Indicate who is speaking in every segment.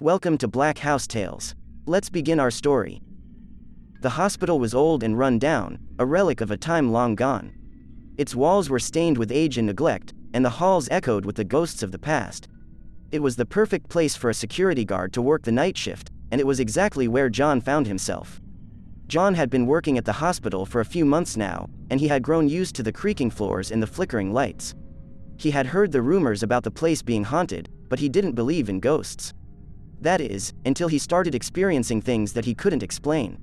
Speaker 1: Welcome to Black House Tales. Let's begin our story. The hospital was old and run down, a relic of a time long gone. Its walls were stained with age and neglect, and the halls echoed with the ghosts of the past. It was the perfect place for a security guard to work the night shift, and it was exactly where John found himself. John had been working at the hospital for a few months now, and he had grown used to the creaking floors and the flickering lights. He had heard the rumors about the place being haunted, but he didn't believe in ghosts. That is, until he started experiencing things that he couldn't explain.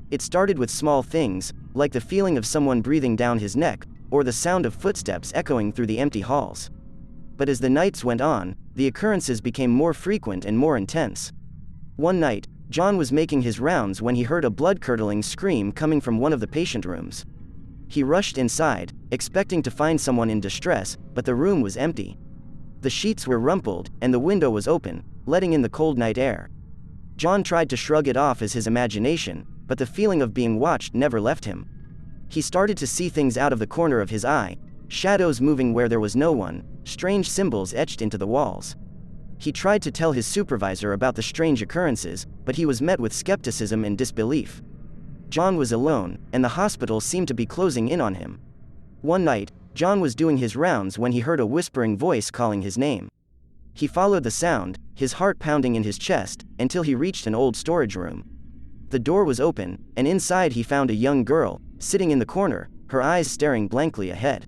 Speaker 1: It started with small things, like the feeling of someone breathing down his neck, or the sound of footsteps echoing through the empty halls. But as the nights went on, the occurrences became more frequent and more intense. One night, John was making his rounds when he heard a blood-curdling scream coming from one of the patient rooms. He rushed inside, expecting to find someone in distress, but the room was empty. The sheets were rumpled, and the window was open, letting in the cold night air. John tried to shrug it off as his imagination, but the feeling of being watched never left him. He started to see things out of the corner of his eye, shadows moving where there was no one, strange symbols etched into the walls. He tried to tell his supervisor about the strange occurrences, but he was met with skepticism and disbelief. John was alone, and the hospital seemed to be closing in on him. One night, John was doing his rounds when he heard a whispering voice calling his name. He followed the sound, his heart pounding in his chest, until he reached an old storage room. The door was open, and inside he found a young girl, sitting in the corner, her eyes staring blankly ahead.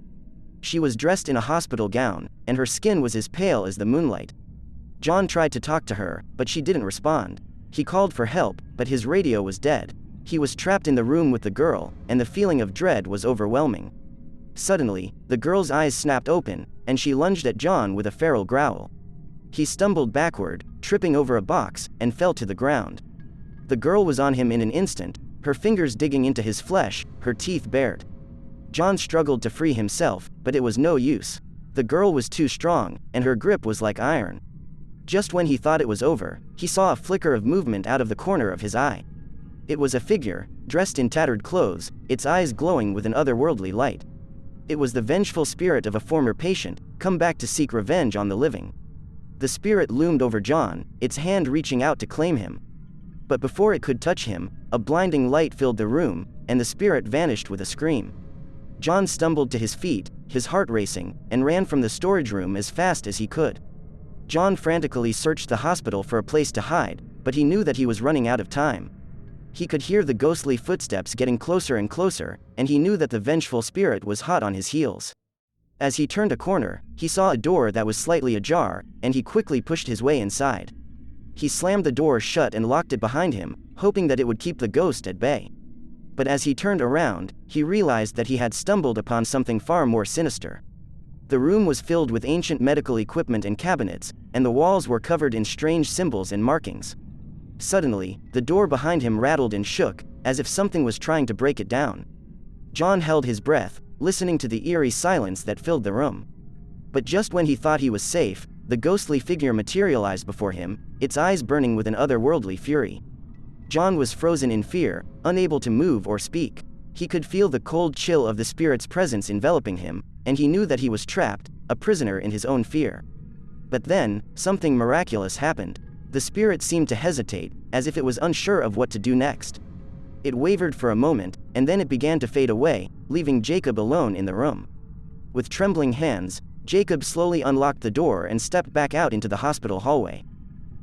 Speaker 1: She was dressed in a hospital gown, and her skin was as pale as the moonlight. John tried to talk to her, but she didn't respond. He called for help, but his radio was dead. He was trapped in the room with the girl, and the feeling of dread was overwhelming. Suddenly, the girl's eyes snapped open, and she lunged at John with a feral growl. He stumbled backward, tripping over a box, and fell to the ground. The girl was on him in an instant, her fingers digging into his flesh, her teeth bared. John struggled to free himself, but it was no use. The girl was too strong, and her grip was like iron. Just when he thought it was over, he saw a flicker of movement out of the corner of his eye. It was a figure, dressed in tattered clothes, its eyes glowing with an otherworldly light. It was the vengeful spirit of a former patient, come back to seek revenge on the living. The spirit loomed over John, its hand reaching out to claim him. But before it could touch him, a blinding light filled the room, and the spirit vanished with a scream. John stumbled to his feet, his heart racing, and ran from the storage room as fast as he could. John frantically searched the hospital for a place to hide, but he knew that he was running out of time. He could hear the ghostly footsteps getting closer and closer, and he knew that the vengeful spirit was hot on his heels. As he turned a corner, he saw a door that was slightly ajar, and he quickly pushed his way inside. He slammed the door shut and locked it behind him, hoping that it would keep the ghost at bay. But as he turned around, he realized that he had stumbled upon something far more sinister. The room was filled with ancient medical equipment and cabinets, and the walls were covered in strange symbols and markings. Suddenly, the door behind him rattled and shook, as if something was trying to break it down. John held his breath, listening to the eerie silence that filled the room. But just when he thought he was safe, the ghostly figure materialized before him, its eyes burning with an otherworldly fury. John was frozen in fear, unable to move or speak. He could feel the cold chill of the spirit's presence enveloping him, and he knew that he was trapped, a prisoner in his own fear. But then, something miraculous happened. The spirit seemed to hesitate, as if it was unsure of what to do next. It wavered for a moment, and then it began to fade away, leaving Jacob alone in the room. With trembling hands, Jacob slowly unlocked the door and stepped back out into the hospital hallway.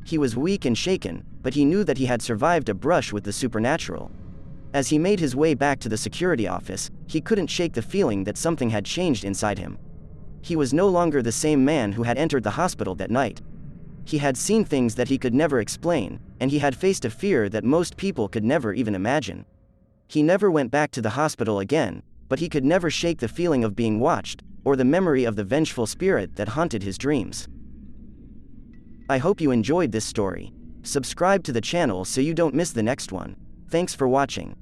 Speaker 1: He was weak and shaken, but he knew that he had survived a brush with the supernatural. As he made his way back to the security office, he couldn't shake the feeling that something had changed inside him. He was no longer the same man who had entered the hospital that night. He had seen things that he could never explain, and he had faced a fear that most people could never even imagine. He never went back to the hospital again, but he could never shake the feeling of being watched, or the memory of the vengeful spirit that haunted his dreams. I hope you enjoyed this story. Subscribe to the channel so you don't miss the next one. Thanks for watching.